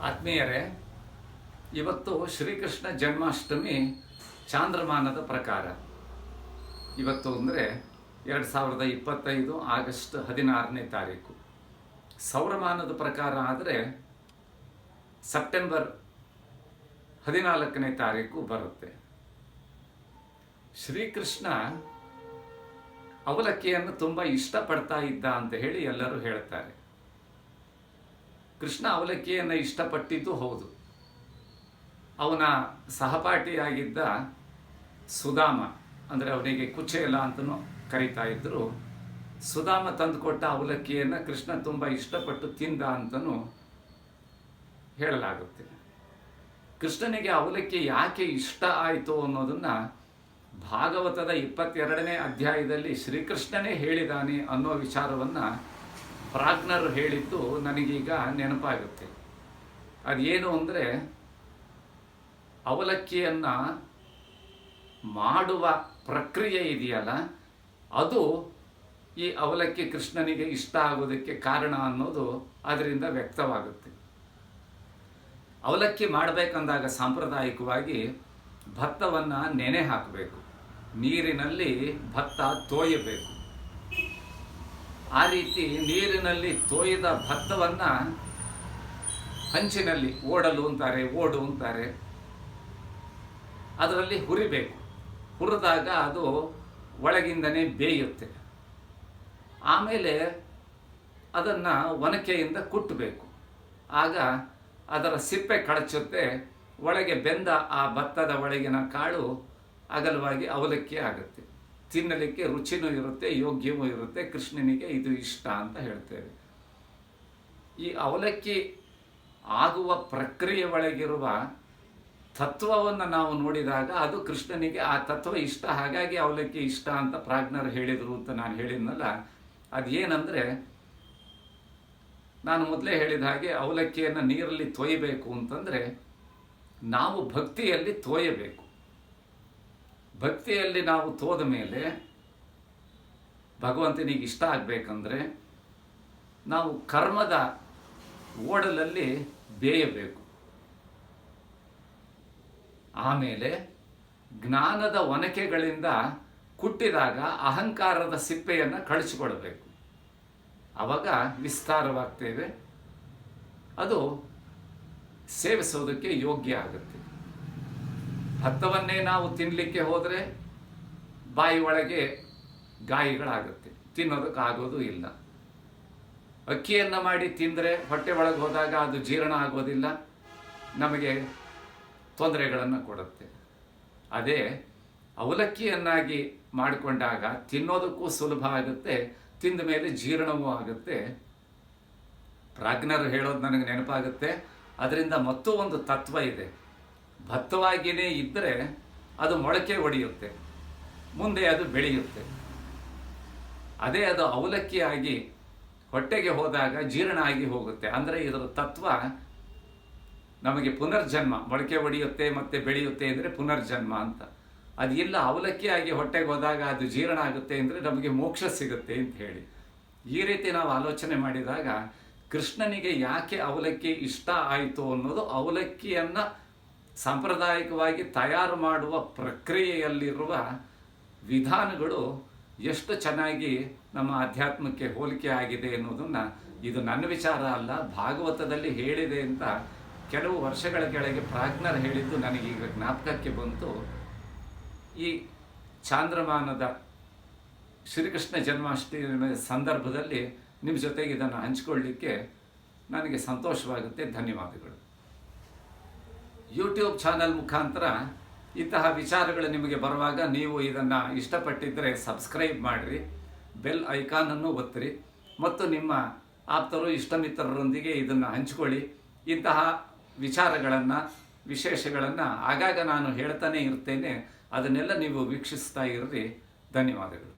ಆತ್ಮೀಯರೇ, ಇವತ್ತು ಶ್ರೀಕೃಷ್ಣ ಜನ್ಮಾಷ್ಟಮಿ ಚಾಂದ್ರಮಾನದ ಪ್ರಕಾರ. ಇವತ್ತು ಅಂದರೆ 2025 ಆಗಸ್ಟ್ 16ನೇ ತಾರೀಕು. ಸೌರಮಾನದ ಪ್ರಕಾರ ಆದರೆ ಸೆಪ್ಟೆಂಬರ್ 14ನೇ ತಾರೀಕು ಬರುತ್ತೆ. ಶ್ರೀಕೃಷ್ಣ ಅವಲಕ್ಕಿಯನ್ನು ತುಂಬ ಇಷ್ಟಪಡ್ತಾ ಇದ್ದ ಅಂತ ಹೇಳಿ ಎಲ್ಲರೂ ಹೇಳ್ತಾರೆ. ಕೃಷ್ಣ ಅವಲಕ್ಕಿಯನ್ನು ಇಷ್ಟಪಟ್ಟಿದ್ದು ಹೌದು. ಅವನ ಸಹಪಾಠಿಯಾಗಿದ್ದ ಸುಧಾಮ, ಅಂದರೆ ಅವನಿಗೆ ಕುಚೇಲ ಅಂತಲೂ ಕರೀತಾ ಇದ್ದರು, ಸುಧಾಮ ತಂದುಕೊಟ್ಟ ಅವಲಕ್ಕಿಯನ್ನು ಕೃಷ್ಣ ತುಂಬ ಇಷ್ಟಪಟ್ಟು ತಿಂದ ಅಂತಲೂ ಹೇಳಲಾಗುತ್ತೆ. ಕೃಷ್ಣನಿಗೆ ಅವಲಕ್ಕಿ ಯಾಕೆ ಇಷ್ಟ ಆಯಿತು ಅನ್ನೋದನ್ನು ಭಾಗವತದ 22ನೇ ಅಧ್ಯಾಯದಲ್ಲಿ ಶ್ರೀಕೃಷ್ಣನೇ ಹೇಳಿದಾನೆ ಅನ್ನೋ ವಿಚಾರವನ್ನು ಪ್ರಾಜ್ಞರು ಹೇಳಿದ್ದು ನನಗೀಗ ನೆನಪಾಗುತ್ತೆ. ಅದೇನು ಅಂದರೆ, ಅವಲಕ್ಕಿಯನ್ನು ಮಾಡುವ ಪ್ರಕ್ರಿಯೆ ಇದೆಯಲ್ಲ, ಅದು ಈ ಅವಲಕ್ಕಿ ಕೃಷ್ಣನಿಗೆ ಇಷ್ಟ ಆಗೋದಕ್ಕೆ ಕಾರಣ ಅನ್ನೋದು ಅದರಿಂದ ವ್ಯಕ್ತವಾಗುತ್ತೆ. ಅವಲಕ್ಕಿ ಮಾಡಬೇಕಂದಾಗ ಸಾಂಪ್ರದಾಯಿಕವಾಗಿ ಭತ್ತವನ್ನು ನೆನೆ ಹಾಕಬೇಕು, ನೀರಿನಲ್ಲಿ ಭತ್ತ ತೋಯಬೇಕು. ಆ ರೀತಿ ನೀರಿನಲ್ಲಿ ತೋಯಿದ ಭತ್ತವನ್ನು ಹಂಚಿನಲ್ಲಿ ಓಡು ಅಂತಾರೆ, ಅದರಲ್ಲಿ ಹುರಿಬೇಕು. ಹುರಿದಾಗ ಅದು ಒಳಗಿಂದನೇ ಬೇಯುತ್ತೆ. ಆಮೇಲೆ ಅದನ್ನು ಒನಕೆಯಿಂದ ಕುಟ್ಟಬೇಕು. ಆಗ ಅದರ ಸಿಪ್ಪೆ ಕಳಚುತ್ತೆ. ಒಳಗೆ ಬೆಂದ ಆ ಭತ್ತದ ಒಳಗಿನ ಕಾಳು ಅಗಲವಾಗಿ ಅವಲಕ್ಕಿ ಆಗುತ್ತೆ. ತಿನ್ನಲಿಕ್ಕೆ ರುಚಿನೂ ಇರುತ್ತೆ, ಯೋಗ್ಯವೂ ಇರುತ್ತೆ. ಕೃಷ್ಣನಿಗೆ ಇದು ಇಷ್ಟ ಅಂತ ಹೇಳ್ತೇವೆ. ಈ ಅವಲಕ್ಕಿ ಆಗುವ ಪ್ರಕ್ರಿಯೆ ಒಳಗಿರುವ ತತ್ವವನ್ನು ನಾವು ನೋಡಿದಾಗ ಅದು ಕೃಷ್ಣನಿಗೆ ಆ ತತ್ವ ಇಷ್ಟ, ಹಾಗಾಗಿ ಅವಲಕ್ಕಿ ಇಷ್ಟ ಅಂತ ಪ್ರಾಜ್ಞರು ಹೇಳಿದರು ಅಂತ ನಾನು ಹೇಳಿದ್ನಲ್ಲ. ಅದೇನೆಂದರೆ, ನಾನು ಮೊದಲೇ ಹೇಳಿದ ಹಾಗೆ ಅವಲಕ್ಕಿಯನ್ನು ನೀರಲ್ಲಿ ತೋಯಬೇಕು ಅಂತಂದರೆ ನಾವು ಭಕ್ತಿಯಲ್ಲಿ ತೋಯಬೇಕು. ಭಕ್ತಿಯಲ್ಲಿ ನಾವು ತೋದ ಮೇಲೆ ಭಗವಂತನಿಗೆ ಇಷ್ಟ ಆಗಬೇಕಂದ್ರೆ ನಾವು ಕರ್ಮದ ಓಡಲಲ್ಲಿ ಬೇಯಬೇಕು. ಆಮೇಲೆ ಜ್ಞಾನದ ಒನಕೆಗಳಿಂದ ಕುಟ್ಟಿದಾಗ ಅಹಂಕಾರದ ಸಿಪ್ಪೆಯನ್ನು ಕಳಿಸಿಕೊಡಬೇಕು. ಆವಾಗ ವಿಸ್ತಾರವಾಗ್ತೇವೆ, ಅದು ಸೇವಿಸೋದಕ್ಕೆ ಯೋಗ್ಯ ಆಗುತ್ತೆ. ಭತ್ತವನ್ನೇ ನಾವು ತಿನ್ನಲಿಕ್ಕೆ ಹೋದರೆ ಬಾಯಿ ಒಳಗೆ ಗಾಯಗಳಾಗುತ್ತೆ, ತಿನ್ನೋದಕ್ಕಾಗೋದು ಇಲ್ಲ. ಅಕ್ಕಿಯನ್ನು ಮಾಡಿ ತಿಂದರೆ ಹೊಟ್ಟೆ ಒಳಗೆ ಹೋದಾಗ ಅದು ಜೀರ್ಣ ಆಗೋದಿಲ್ಲ, ನಮಗೆ ತೊಂದರೆಗಳನ್ನು ಕೊಡುತ್ತೆ. ಅದೇ ಅವಲಕ್ಕಿಯನ್ನಾಗಿ ಮಾಡಿಕೊಂಡಾಗ ತಿನ್ನೋದಕ್ಕೂ ಸುಲಭ ಆಗುತ್ತೆ, ತಿಂದ ಮೇಲೆ ಜೀರ್ಣವೂ ಆಗುತ್ತೆ. ಪ್ರಾಜ್ಞರು ಹೇಳೋದು ನನಗೆ ನೆನಪಾಗುತ್ತೆ. ಅದರಿಂದ ಮತ್ತೂ ಒಂದು ತತ್ವ ಇದೆ. ಭತ್ತವಾಗಿಯೇ ಇದ್ದರೆ ಅದು ಮೊಳಕೆ ಒಡೆಯುತ್ತೆ, ಮುಂದೆ ಅದು ಬೆಳೆಯುತ್ತೆ. ಅದೇ ಅದು ಅವಲಕ್ಕಿಯಾಗಿ ಹೊಟ್ಟೆಗೆ ಹೋದಾಗ ಜೀರ್ಣ ಆಗಿ ಹೋಗುತ್ತೆ. ಅಂದರೆ ಇದರ ತತ್ವ ನಮಗೆ ಪುನರ್ಜನ್ಮ, ಮೊಳಕೆ ಒಡೆಯುತ್ತೆ ಮತ್ತು ಬೆಳೆಯುತ್ತೆ ಅಂದರೆ ಪುನರ್ಜನ್ಮ ಅಂತ. ಅದು ಇಲ್ಲ, ಅವಲಕ್ಕಿಯಾಗಿ ಹೊಟ್ಟೆಗೆ ಹೋದಾಗ ಅದು ಜೀರ್ಣ ಆಗುತ್ತೆ ಅಂದರೆ ನಮಗೆ ಮೋಕ್ಷ ಸಿಗುತ್ತೆ ಅಂತ ಹೇಳಿ. ಈ ರೀತಿ ನಾವು ಆಲೋಚನೆ ಮಾಡಿದಾಗ ಕೃಷ್ಣನಿಗೆ ಯಾಕೆ ಅವಲಕ್ಕಿ ಇಷ್ಟ ಆಯಿತು ಅನ್ನೋದು ಅವಲಕ್ಕಿಯನ್ನು ಸಾಂಪ್ರದಾಯಿಕವಾಗಿ ತಯಾರು ಮಾಡುವ ಪ್ರಕ್ರಿಯೆಯಲ್ಲಿರುವ ವಿಧಾನಗಳು ಎಷ್ಟು ಚೆನ್ನಾಗಿ ನಮ್ಮ ಅಧ್ಯಾತ್ಮಕ್ಕೆ ಹೋಲಿಕೆ ಆಗಿದೆ ಅನ್ನೋದನ್ನು, ಇದು ನನ್ನ ವಿಚಾರ ಅಲ್ಲ, ಭಾಗವತದಲ್ಲಿ ಹೇಳಿದೆ ಅಂತ ಕೆಲವು ವರ್ಷಗಳ ಕೆಳಗೆ ಪ್ರಾಜ್ಞರು ಹೇಳಿದ್ದು ನನಗೀಗ ಜ್ಞಾಪಕಕ್ಕೆ ಬಂತು. ಈ ಚಾಂದ್ರಮಾನದ ಶ್ರೀಕೃಷ್ಣ ಜನ್ಮಾಷ್ಟಮಿ ಸಂದರ್ಭದಲ್ಲಿ ನಿಮ್ಮ ಜೊತೆಗೆ ಇದನ್ನು ಹಂಚಿಕೊಳ್ಳಲಿಕ್ಕೆ ನನಗೆ ಸಂತೋಷವಾಗುತ್ತೆ. ಧನ್ಯವಾದಗಳು. ಯೂಟ್ಯೂಬ್ ಚಾನಲ್ ಮುಖಾಂತರ ಇಂತಹ ವಿಚಾರಗಳು ನಿಮಗೆ ಬರುವಾಗ ನೀವು ಇದನ್ನು ಇಷ್ಟಪಟ್ಟಿದ್ದರೆ ಸಬ್ಸ್ಕ್ರೈಬ್ ಮಾಡಿರಿ, ಬೆಲ್ ಐಕಾನನ್ನು ಒತ್ತಿರಿ ಮತ್ತು ನಿಮ್ಮ ಆಪ್ತರು ಇಷ್ಟಮಿತ್ರರೊಂದಿಗೆ ಇದನ್ನು ಹಂಚಿಕೊಳ್ಳಿ. ಇಂತಹ ವಿಚಾರಗಳನ್ನು, ವಿಶೇಷಗಳನ್ನು ಆಗಾಗ ನಾನು ಹೇಳ್ತಾನೆ ಇರ್ತೇನೆ. ಅದನ್ನೆಲ್ಲ ನೀವು ವೀಕ್ಷಿಸ್ತಾ ಇರ್ರಿ. ಧನ್ಯವಾದಗಳು.